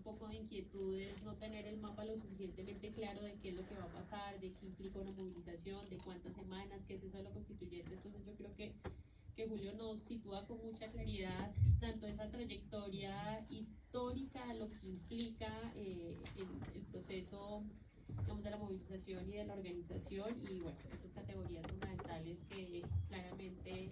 poco de inquietudes, no tener el mapa lo suficientemente claro de qué es lo que va a pasar, de qué implica una movilización, de cuántas semanas, qué es eso de lo constituyente. Entonces yo creo que Julio nos sitúa con mucha claridad tanto esa trayectoria histórica, lo que implica el proceso, digamos, de la movilización y de la organización, y bueno, esas categorías fundamentales que claramente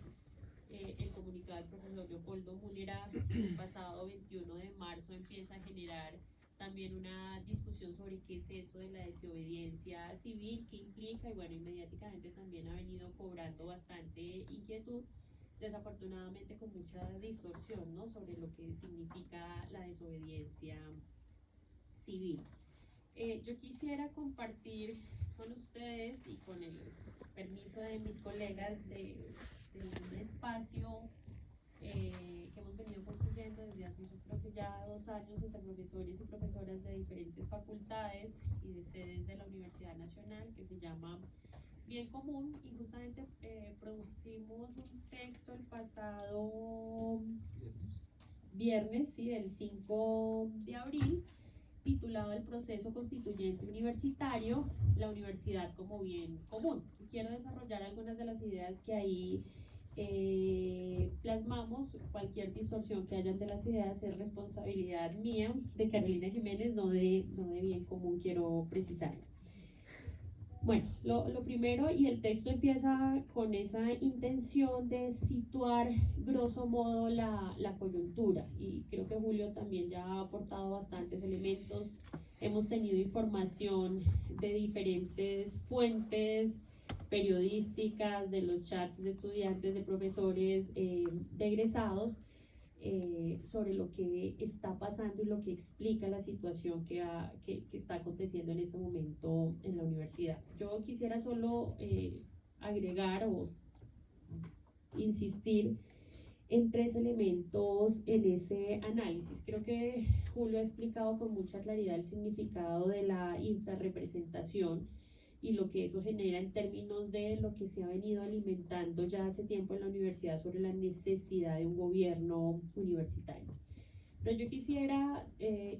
el comunicado del profesor Leopoldo Múnera el pasado 21 de marzo empieza a generar también una discusión sobre qué es eso de la desobediencia civil, qué implica, y bueno, inmediatamente también ha venido cobrando bastante inquietud, desafortunadamente con mucha distorsión, ¿no?, sobre lo que significa la desobediencia civil. Yo quisiera compartir con ustedes y con el permiso de mis colegas de un espacio que hemos venido construyendo desde hace, yo creo que ya 2 años, entre profesores y profesoras de diferentes facultades y de sedes de la Universidad Nacional, que se llama Bien Común, y justamente producimos un texto el pasado viernes, sí, el 5 de abril, titulado El proceso constituyente universitario, la universidad como bien común. Y quiero desarrollar algunas de las ideas que ahí plasmamos. Cualquier distorsión que hayan de las ideas es responsabilidad mía, de Carolina Jiménez, no de Bien Común, quiero precisar. Bueno, lo primero, y el texto empieza con esa intención de situar grosso modo la coyuntura, y creo que Julio también ya ha aportado bastantes elementos. Hemos tenido información de diferentes fuentes periodísticas, de los chats de estudiantes, de profesores, de egresados, sobre lo que está pasando y lo que explica la situación que está aconteciendo en este momento en la universidad. Yo quisiera solo agregar o insistir en 3 elementos en ese análisis. Creo que Julio ha explicado con mucha claridad el significado de la infrarrepresentación y lo que eso genera en términos de lo que se ha venido alimentando ya hace tiempo en la universidad sobre la necesidad de un gobierno universitario. Pero yo quisiera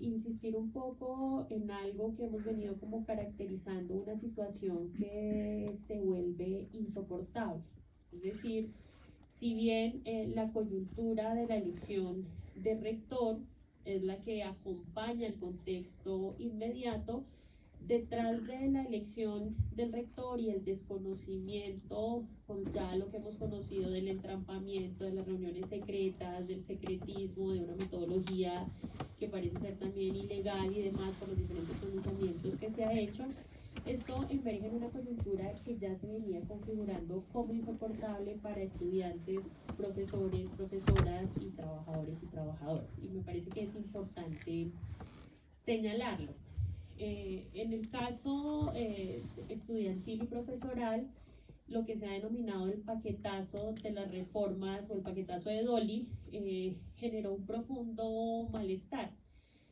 insistir un poco en algo que hemos venido como caracterizando una situación que se vuelve insoportable. Es decir, si bien la coyuntura de la elección de rector es la que acompaña el contexto inmediato, detrás de la elección del rector y el desconocimiento con ya lo que hemos conocido del entrampamiento, de las reuniones secretas, del secretismo, de una metodología que parece ser también ilegal y demás por los diferentes pronunciamientos que se ha hecho, esto emerge en una coyuntura que ya se venía configurando como insoportable para estudiantes, profesores, profesoras y trabajadores y trabajadoras, y me parece que es importante señalarlo. En el caso estudiantil y profesoral, lo que se ha denominado el paquetazo de las reformas o el paquetazo de Dolly generó un profundo malestar.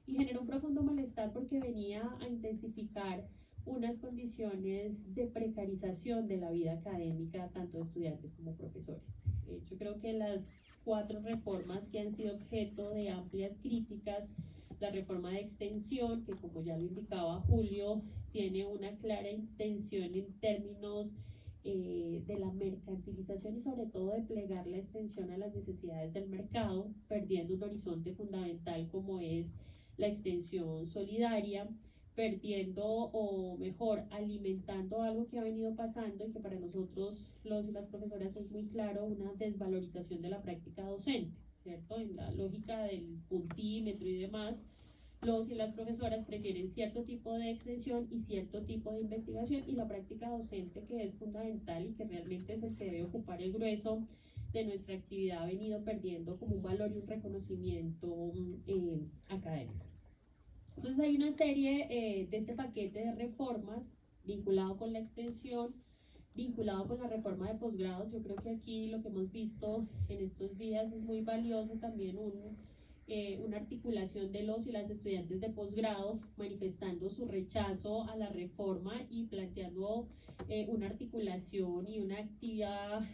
Y generó un profundo malestar porque venía a intensificar unas condiciones de precarización de la vida académica, tanto de estudiantes como profesores. Yo creo que las 4 reformas que han sido objeto de amplias críticas, la reforma de extensión, que como ya lo indicaba Julio, tiene una clara intención en términos de la mercantilización y sobre todo de plegar la extensión a las necesidades del mercado, perdiendo un horizonte fundamental como es la extensión solidaria, perdiendo o mejor alimentando algo que ha venido pasando y que para nosotros los y las profesoras es muy claro, una desvalorización de la práctica docente, ¿cierto? En la lógica del puntímetro y demás, los y las profesoras prefieren cierto tipo de extensión y cierto tipo de investigación, y la práctica docente, que es fundamental y que realmente es el que debe ocupar el grueso de nuestra actividad, ha venido perdiendo como un valor y un reconocimiento académico. Entonces hay una serie de este paquete de reformas vinculado con la extensión, vinculado con la reforma de posgrados. Yo creo que aquí lo que hemos visto en estos días es muy valioso también una articulación de los y las estudiantes de posgrado manifestando su rechazo a la reforma y planteando una articulación y una activa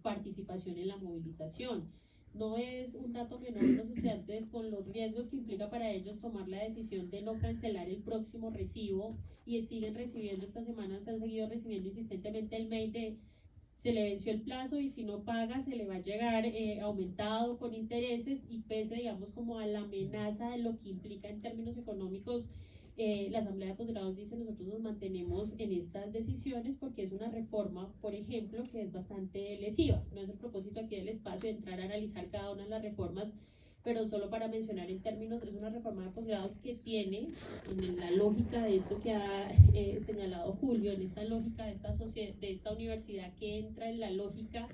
participación en la movilización. No es un dato menor los estudiantes con los riesgos que implica para ellos tomar la decisión de no cancelar el próximo recibo y siguen recibiendo estas semanas, han seguido recibiendo insistentemente el mail de se le venció el plazo y si no paga se le va a llegar aumentado con intereses y pese, digamos, como a la amenaza de lo que implica en términos económicos, la Asamblea de Posgrados dice nosotros nos mantenemos en estas decisiones porque es una reforma, por ejemplo, que es bastante lesiva. No es el propósito aquí del espacio de entrar a analizar cada una de las reformas, pero solo para mencionar en términos, es una reforma de posgrados que tiene, en la lógica de esto que ha señalado Julio, en esta lógica de esta universidad que entra en la lógica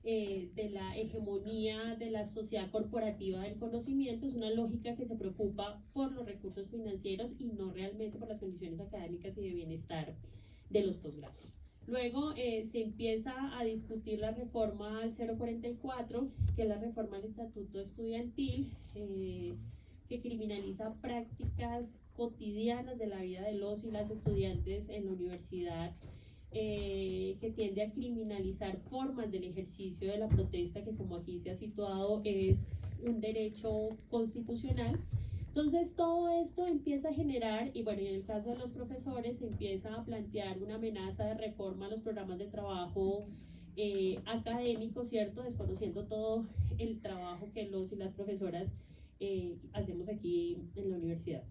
de la hegemonía de la sociedad corporativa del conocimiento, es una lógica que se preocupa por los recursos financieros y no realmente por las condiciones académicas y de bienestar de los posgrados. Luego se empieza a discutir la reforma al 044, que es la reforma al Estatuto Estudiantil, que criminaliza prácticas cotidianas de la vida de los y las estudiantes en la universidad, que tiende a criminalizar formas del ejercicio de la protesta, que como aquí se ha situado es un derecho constitucional. Entonces todo esto empieza a generar, y bueno, y en el caso de los profesores se empieza a plantear una amenaza de reforma a los programas de trabajo académicos, ¿cierto? Desconociendo todo el trabajo que los y las profesoras hacemos aquí en la universidad.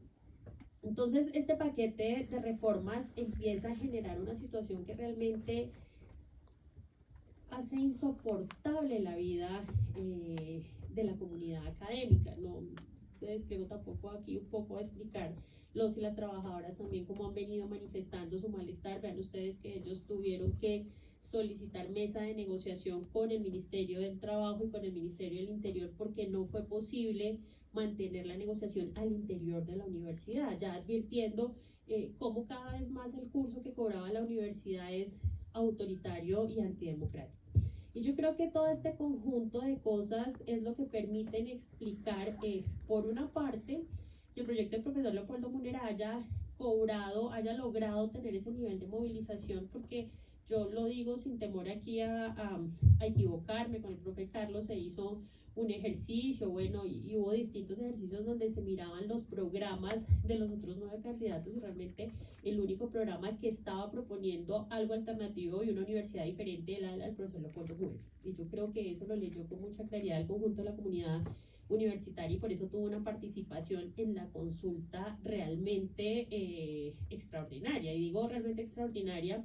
Entonces este paquete de reformas empieza a generar una situación que realmente hace insoportable la vida de la comunidad académica. No despliego tampoco aquí un poco a explicar los y las trabajadoras también cómo han venido manifestando su malestar. Vean ustedes que ellos tuvieron que solicitar mesa de negociación con el Ministerio del Trabajo y con el Ministerio del Interior porque no fue posible mantener la negociación al interior de la universidad, ya advirtiendo cómo cada vez más el curso que cobraba la universidad es autoritario y antidemocrático. Y yo creo que todo este conjunto de cosas es lo que permiten explicar, por una parte, que el proyecto del profesor Leopoldo Munera haya logrado tener ese nivel de movilización, porque yo lo digo sin temor aquí a equivocarme, con el profe Carlos se hizo un ejercicio, bueno, y hubo distintos ejercicios donde se miraban los programas de los otros 9 candidatos y realmente el único programa que estaba proponiendo algo alternativo y una universidad diferente era el profesor Leopoldo Munera. Y yo creo que eso lo leyó con mucha claridad el conjunto de la comunidad universitaria y por eso tuvo una participación en la consulta realmente extraordinaria. Y digo realmente extraordinaria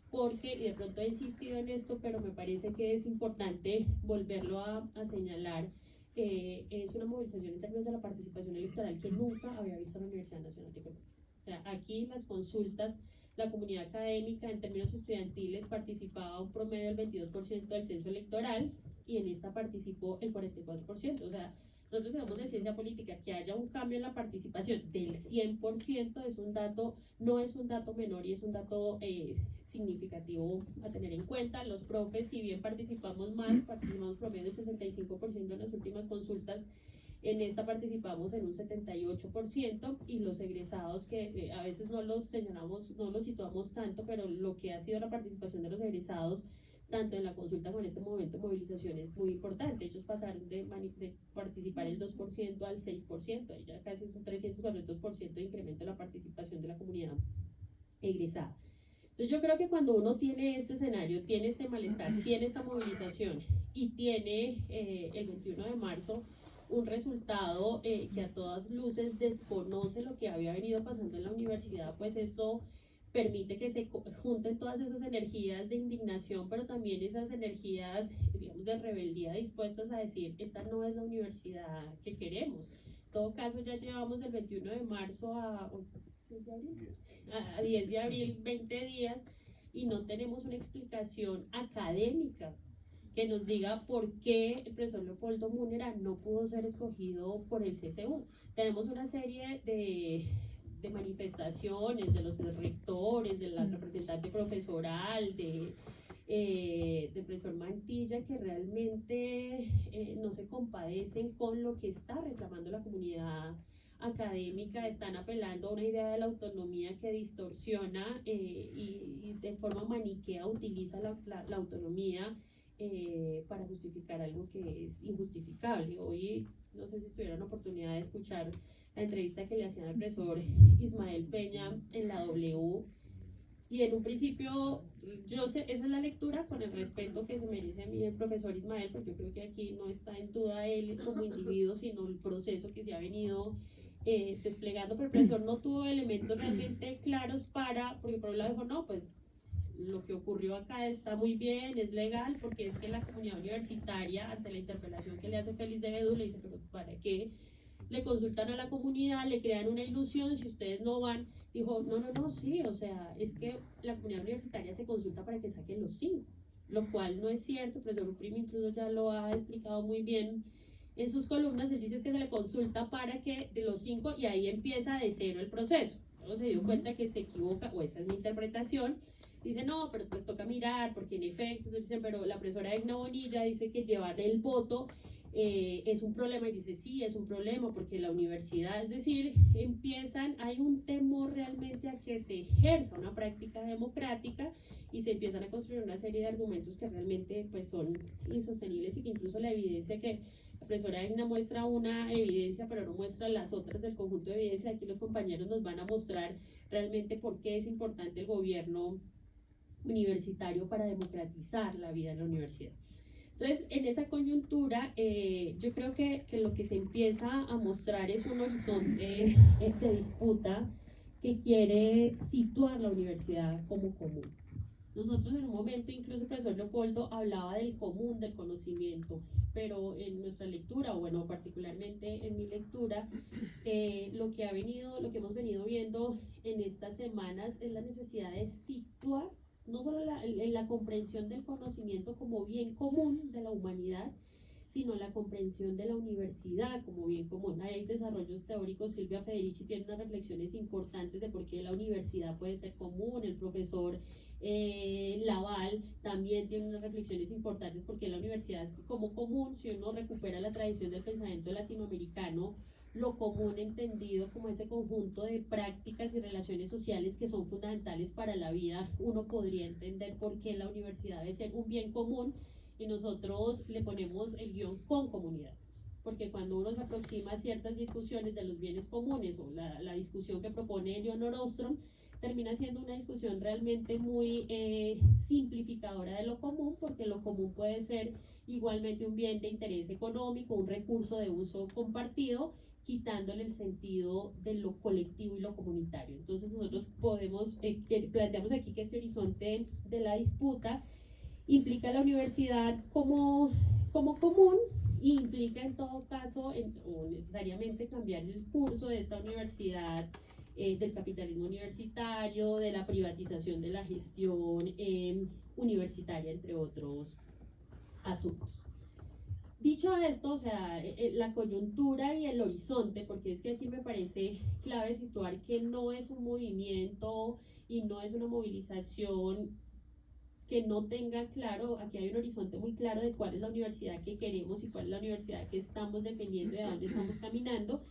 porque, y de pronto he insistido en esto, pero me parece que es importante volverlo a señalar, es una movilización en términos de la participación electoral que nunca había visto la Universidad Nacional de Colombia. O sea, aquí las consultas, la comunidad académica en términos estudiantiles participaba un promedio del 22% del censo electoral y en esta participó el 44%. O sea, nosotros tenemos de ciencia política que haya un cambio en la participación del 100% es un dato, no es un dato menor y es un dato significativo a tener en cuenta. Los profes, si bien participamos promedio del 65% en las últimas consultas, en esta participamos en un 78% y los egresados que a veces no los señalamos, no los situamos tanto, pero lo que ha sido la participación de los egresados tanto en la consulta como en este momento de movilización es muy importante. Ellos pasaron de participar el 2% al 6%, ya casi es un 300% de incremento en la participación de la comunidad egresada. Entonces yo creo que cuando uno tiene este escenario, tiene este malestar, tiene esta movilización y tiene el 21 de marzo un resultado que a todas luces desconoce lo que había venido pasando en la universidad, pues esto permite que se junten todas esas energías de indignación, pero también esas energías, digamos, de rebeldía dispuestas a decir, esta no es la universidad que queremos. En todo caso, ya llevamos del 21 de marzo a 10 de abril, 20 días, y no tenemos una explicación académica que nos diga por qué el profesor Leopoldo Munera no pudo ser escogido por el CCU. Tenemos una serie de manifestaciones de los rectores, de la representante profesoral, del profesor Mantilla, que realmente no se compadecen con lo que está reclamando la comunidad académica. Están apelando a una idea de la autonomía que distorsiona y de forma maniquea utiliza la autonomía para justificar algo que es injustificable. Hoy, no sé si tuvieron la oportunidad de escuchar la entrevista que le hacían al profesor Ismael Peña en la W, y en un principio, yo sé, esa es la lectura con el respeto que se merece a mí el profesor Ismael, porque yo creo que aquí no está en duda él como individuo, sino el proceso que se ha venido desplegando, pero el profesor no tuvo elementos realmente claros para, porque por un lado dijo, no, pues lo que ocurrió acá está muy bien, es legal, porque es que la comunidad universitaria, ante la interpelación que le hace Félix de Bedú, le dice, pero ¿para qué le consultan a la comunidad, le crean una ilusión, si ustedes no van? Dijo, no, no, no, sí, o sea, es que la comunidad universitaria se consulta para que saquen los 5, lo cual no es cierto. El profesor Uprime incluso ya lo ha explicado muy bien en sus columnas. Él dice que se le consulta para que de los 5, y ahí empieza de cero el proceso. Luego se dio cuenta que se equivoca, o esa es mi interpretación. Dice, no, pero pues toca mirar, porque en efecto, dicen, pero la profesora Edna Bonilla dice que llevar el voto es un problema, y dice, sí, es un problema, porque la universidad, es decir, hay un temor realmente a que se ejerza una práctica democrática, y se empiezan a construir una serie de argumentos que realmente pues son insostenibles, y que incluso la evidencia que la profesora Egna muestra una evidencia, pero no muestra las otras del conjunto de evidencia. Aquí los compañeros nos van a mostrar realmente por qué es importante el gobierno universitario para democratizar la vida en la universidad. Entonces, en esa coyuntura, yo creo que lo que se empieza a mostrar es un horizonte de disputa que quiere situar la universidad como común. Nosotros en un momento, incluso el profesor Leopoldo hablaba del común, del conocimiento, pero en nuestra lectura, o bueno, particularmente en mi lectura, lo que hemos venido viendo en estas semanas es la necesidad de situar no solo la comprensión del conocimiento como bien común de la humanidad, sino la comprensión de la universidad como bien común. Hay desarrollos teóricos, Silvia Federici tiene unas reflexiones importantes de por qué la universidad puede ser común, el profesor Laval también tiene unas reflexiones importantes porque la universidad es como común. Si uno recupera la tradición del pensamiento latinoamericano, lo común entendido como ese conjunto de prácticas y relaciones sociales que son fundamentales para la vida, uno podría entender por qué la universidad debe ser un bien común, y nosotros le ponemos el guión con comunidad. Porque cuando uno se aproxima a ciertas discusiones de los bienes comunes, o la discusión que propone Eleonor Ostrom, termina siendo una discusión realmente muy simplificadora de lo común, porque lo común puede ser igualmente un bien de interés económico, un recurso de uso compartido, quitándole el sentido de lo colectivo y lo comunitario. Entonces nosotros planteamos aquí que este horizonte de la disputa implica la universidad como común, y implica en todo caso o necesariamente cambiar el curso de esta universidad, del capitalismo universitario, de la privatización de la gestión universitaria, entre otros asuntos. Dicho esto, o sea, la coyuntura y el horizonte, porque es que aquí me parece clave situar que no es un movimiento y no es una movilización que no tenga claro. Aquí hay un horizonte muy claro de cuál es la universidad que queremos y cuál es la universidad que estamos defendiendo y de dónde estamos caminando.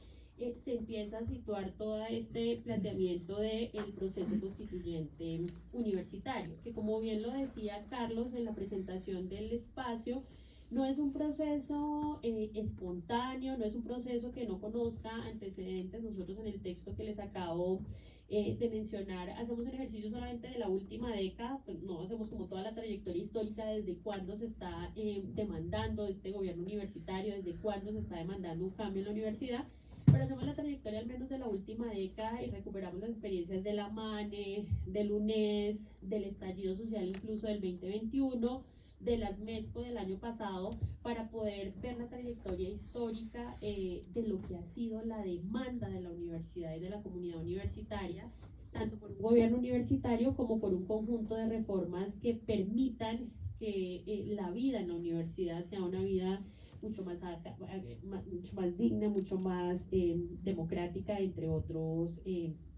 Se empieza a situar todo este planteamiento del proceso constituyente universitario, que como bien lo decía Carlos en la presentación del espacio, no es un proceso espontáneo, no es un proceso que no conozca antecedentes. Nosotros en el texto que les acabo de mencionar, hacemos un ejercicio solamente de la última década, pues no hacemos como toda la trayectoria histórica desde cuándo se está demandando este gobierno universitario, desde cuándo se está demandando un cambio en la universidad, pero hacemos la trayectoria al menos de la última década y recuperamos las experiencias de la MANE, del UNES, del estallido social incluso del 2021, de las MEDCO del año pasado, para poder ver la trayectoria histórica de lo que ha sido la demanda de la universidad y de la comunidad universitaria, tanto por un gobierno universitario como por un conjunto de reformas que permitan que la vida en la universidad sea una vida mucho más digna, mucho más democrática, entre otros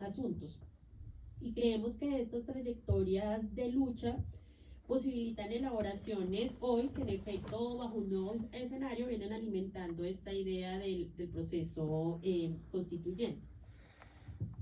asuntos. Y creemos que estas trayectorias de lucha posibilitan elaboraciones hoy que en efecto bajo un nuevo escenario vienen alimentando esta idea del proceso constituyente.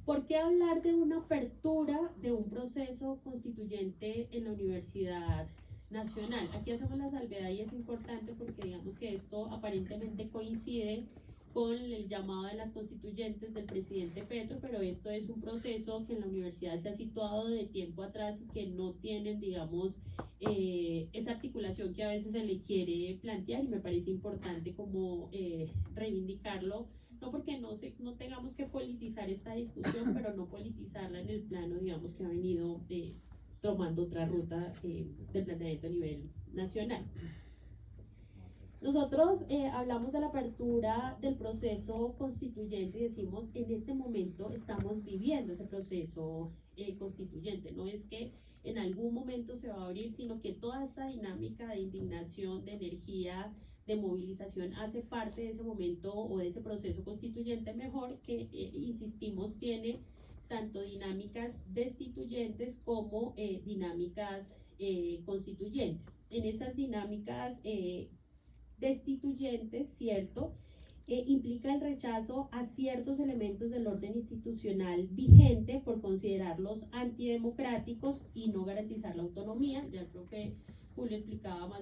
¿Por qué hablar de una apertura de un proceso constituyente en la universidad nacional. Aquí hacemos la salvedad y es importante porque digamos que esto aparentemente coincide con el llamado de las constituyentes del presidente Petro, pero esto es un proceso que en la universidad se ha situado de tiempo atrás y que no tienen, digamos, esa articulación que a veces se le quiere plantear, y me parece importante como reivindicarlo, no porque no tengamos que politizar esta discusión, pero no politizarla en el plano, digamos, que ha venido tomando otra ruta del planteamiento a nivel nacional. Nosotros hablamos de la apertura del proceso constituyente y decimos, en este momento estamos viviendo ese proceso constituyente. No es que en algún momento se va a abrir, sino que toda esta dinámica de indignación, de energía, de movilización hace parte de ese momento o de ese proceso constituyente, mejor que, insistimos, tiene tanto dinámicas destituyentes como dinámicas constituyentes. En esas dinámicas destituyentes, ¿cierto? Implica el rechazo a ciertos elementos del orden institucional vigente por considerarlos antidemocráticos y no garantizar la autonomía. Ya el profe Julio explicaba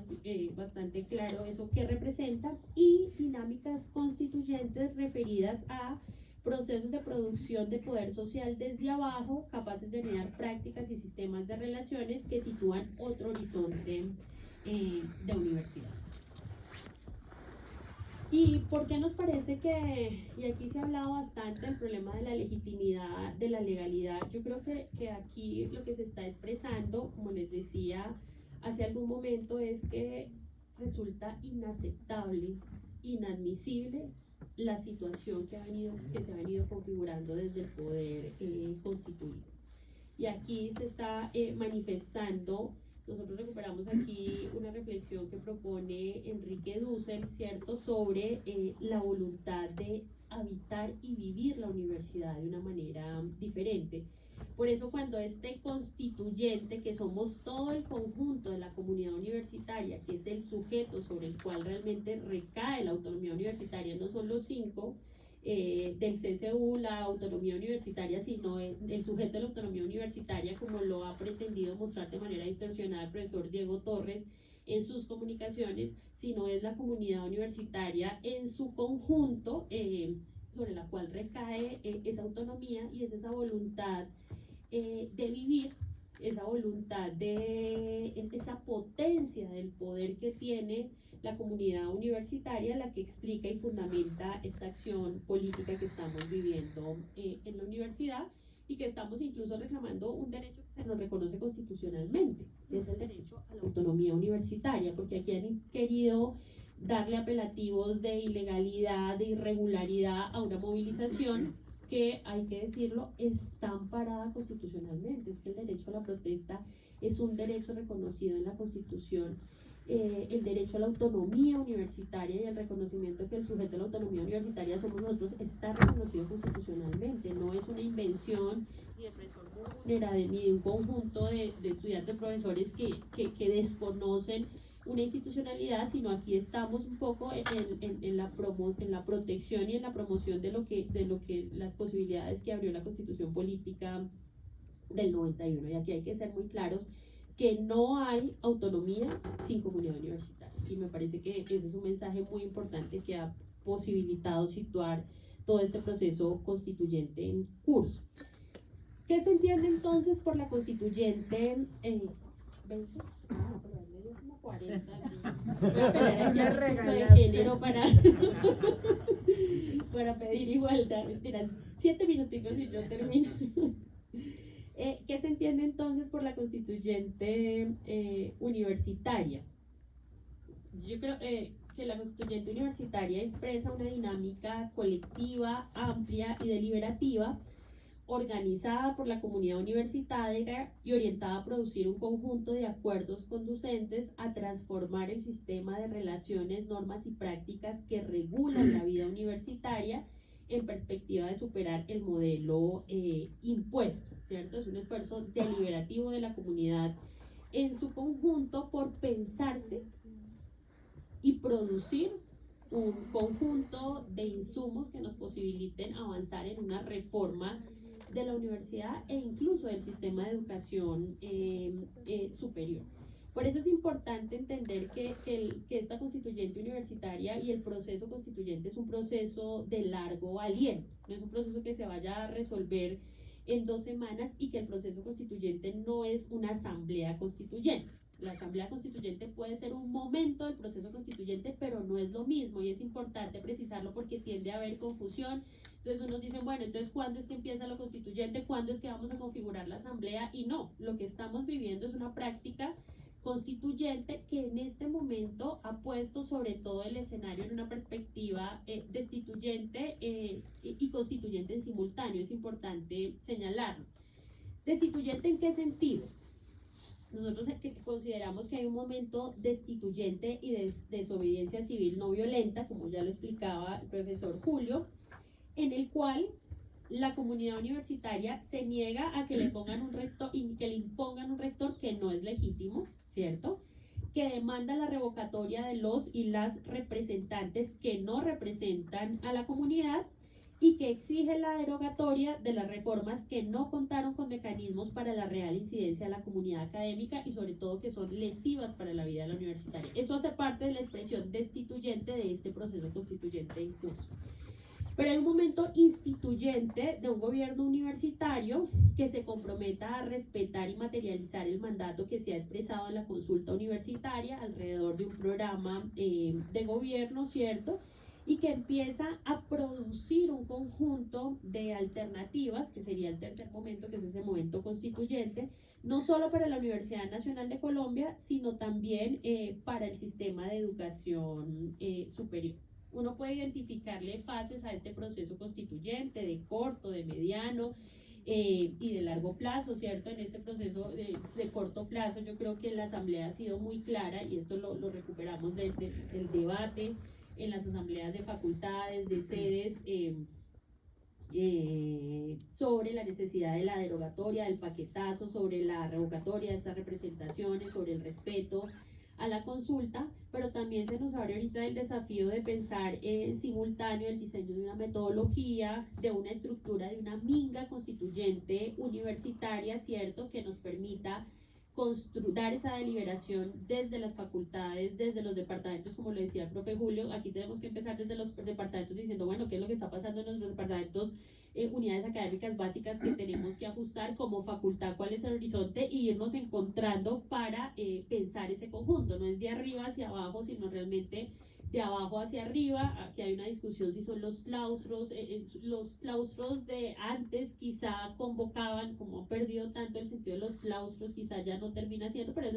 bastante claro eso que representa, y dinámicas constituyentes referidas a procesos de producción de poder social desde abajo, capaces de generar prácticas y sistemas de relaciones que sitúan otro horizonte de universidad. ¿Y por qué nos parece que, y aquí se ha hablado bastante del problema de la legitimidad, de la legalidad? Yo creo que aquí lo que se está expresando, como les decía hace algún momento, es que resulta inaceptable, inadmisible la situación que se ha venido configurando desde el poder constituido. Y aquí se está manifestando. Nosotros recuperamos aquí una reflexión que propone Enrique Dussel, ¿cierto?, sobre la voluntad de habitar y vivir la universidad de una manera diferente. Por eso cuando este constituyente, que somos todo el conjunto de la comunidad universitaria, que es el sujeto sobre el cual realmente recae la autonomía universitaria, no son los 5 del CCU, la autonomía universitaria, sino el sujeto de la autonomía universitaria, como lo ha pretendido mostrar de manera distorsionada el profesor Diego Torres en sus comunicaciones, sino es la comunidad universitaria en su conjunto, sobre la cual recae esa autonomía, y es esa voluntad de vivir, esa voluntad esa potencia del poder que tiene la comunidad universitaria, la que explica y fundamenta esta acción política que estamos viviendo en la universidad, y que estamos incluso reclamando un derecho que se nos reconoce constitucionalmente, que es el derecho a la autonomía universitaria, porque aquí han querido darle apelativos de ilegalidad, de irregularidad a una movilización que, hay que decirlo, está amparada constitucionalmente. Es que el derecho a la protesta es un derecho reconocido en la Constitución. El derecho a la autonomía universitaria y el reconocimiento que el sujeto de la autonomía universitaria somos nosotros está reconocido constitucionalmente. No es una invención ni del profesor Múnera ni de un conjunto de estudiantes, profesores que desconocen una institucionalidad, sino aquí estamos un poco en la protección y en la promoción de lo que las posibilidades que abrió la Constitución Política del 91. Y aquí hay que ser muy claros que no hay autonomía sin comunidad universitaria, y me parece que ese es un mensaje muy importante que ha posibilitado situar todo este proceso constituyente en curso. ¿Qué se entiende entonces por la constituyente 20? Ah, pero me dio como 40 aquí. Voy a pelear aquí el discurso de género para pedir igualdad. Mentira, 7 minuticos y yo termino. ¿Qué se entiende entonces por la constituyente universitaria? Yo creo que la constituyente universitaria expresa una dinámica colectiva, amplia y deliberativa, organizada por la comunidad universitaria y orientada a producir un conjunto de acuerdos conducentes a transformar el sistema de relaciones, normas y prácticas que regulan la vida universitaria en perspectiva de superar el modelo impuesto, ¿cierto? Es un esfuerzo deliberativo de la comunidad en su conjunto por pensarse y producir un conjunto de insumos que nos posibiliten avanzar en una reforma de la universidad e incluso del sistema de educación superior. Por eso es importante entender que esta constituyente universitaria y el proceso constituyente es un proceso de largo aliento, no es un proceso que se vaya a resolver en 2 semanas, y que el proceso constituyente no es una asamblea constituyente. La asamblea constituyente puede ser un momento del proceso constituyente, pero no es lo mismo, y es importante precisarlo porque tiende a haber confusión. Entonces unos dicen, bueno, entonces ¿cuándo es que empieza lo constituyente? ¿Cuándo es que vamos a configurar la asamblea? Y no, lo que estamos viviendo es una práctica constituyente que en este momento ha puesto sobre todo el escenario en una perspectiva destituyente y constituyente en simultáneo. Es importante señalarlo. ¿Destituyente en qué sentido? Nosotros consideramos que hay un momento destituyente y de desobediencia civil no violenta, como ya lo explicaba el profesor Julio, en el cual la comunidad universitaria se niega a que le pongan un rector y que le impongan un rector que no es legítimo, ¿cierto? Que demanda la revocatoria de los y las representantes que no representan a la comunidad, y que exige la derogatoria de las reformas que no contaron con mecanismos para la real incidencia de la comunidad académica y sobre todo que son lesivas para la vida de la universitaria. Eso hace parte de la expresión destituyente de este proceso constituyente en curso. Pero hay un momento instituyente de un gobierno universitario que se comprometa a respetar y materializar el mandato que se ha expresado en la consulta universitaria alrededor de un programa de gobierno, ¿cierto? Y que empieza a producir un conjunto de alternativas, que sería el tercer momento, que es ese momento constituyente, no solo para la Universidad Nacional de Colombia, sino también para el sistema de educación superior. Uno puede identificarle fases a este proceso constituyente de corto, de mediano y de largo plazo, ¿cierto? En este proceso de corto plazo yo creo que la asamblea ha sido muy clara, y esto lo recuperamos del debate en las asambleas de facultades, de sedes, sobre la necesidad de la derogatoria, del paquetazo, sobre la revocatoria de estas representaciones, sobre el respeto a la consulta, pero también se nos abre ahorita el desafío de pensar en simultáneo el diseño de una metodología, de una estructura, de una minga constituyente universitaria, ¿cierto?, que nos permita dar esa deliberación desde las facultades, desde los departamentos, como lo decía el profe Julio. Aquí tenemos que empezar desde los departamentos diciendo, bueno, ¿qué es lo que está pasando en nuestros departamentos? Unidades académicas básicas que tenemos que ajustar como facultad, cuál es el horizonte, y irnos encontrando para pensar ese conjunto. No es de arriba hacia abajo, sino realmente de abajo hacia arriba. Aquí hay una discusión si son los claustros de antes quizá convocaban, como han perdido tanto el sentido de los claustros, quizá ya no termina siendo, pero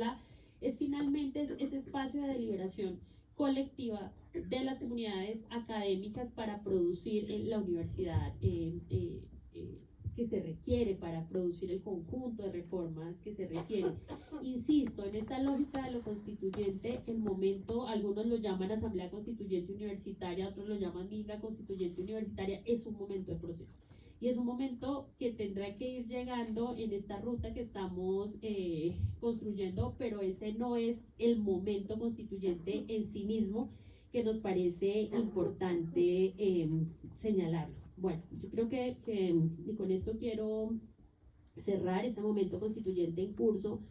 es finalmente ese espacio de deliberación colectiva de las comunidades académicas para producir en la universidad que se requiere, para producir el conjunto de reformas que se requieren. Insisto, en esta lógica de lo constituyente, el momento, algunos lo llaman asamblea constituyente universitaria, otros lo llaman minga constituyente universitaria, es un momento de proceso. Y es un momento que tendrá que ir llegando en esta ruta que estamos construyendo, pero ese no es el momento constituyente en sí mismo, que nos parece importante señalarlo. Bueno, yo creo que y con esto quiero cerrar. Este momento constituyente en curso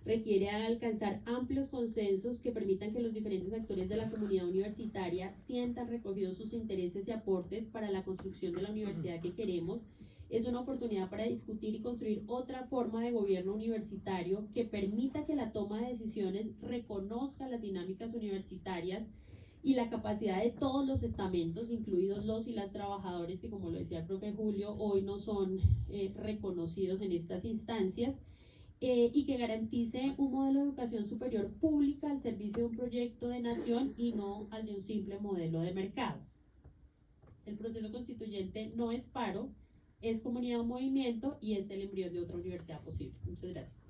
requiere alcanzar amplios consensos que permitan que los diferentes actores de la comunidad universitaria sientan recogidos sus intereses y aportes para la construcción de la universidad que queremos. Es una oportunidad para discutir y construir otra forma de gobierno universitario que permita que la toma de decisiones reconozca las dinámicas universitarias y la capacidad de todos los estamentos, incluidos los y las trabajadores, que como lo decía el profe Julio, hoy no son reconocidos en estas instancias, y que garantice un modelo de educación superior pública al servicio de un proyecto de nación y no al de un simple modelo de mercado. El proceso constituyente no es paro, es comunidad o movimiento, y es el embrión de otra universidad posible. Muchas gracias.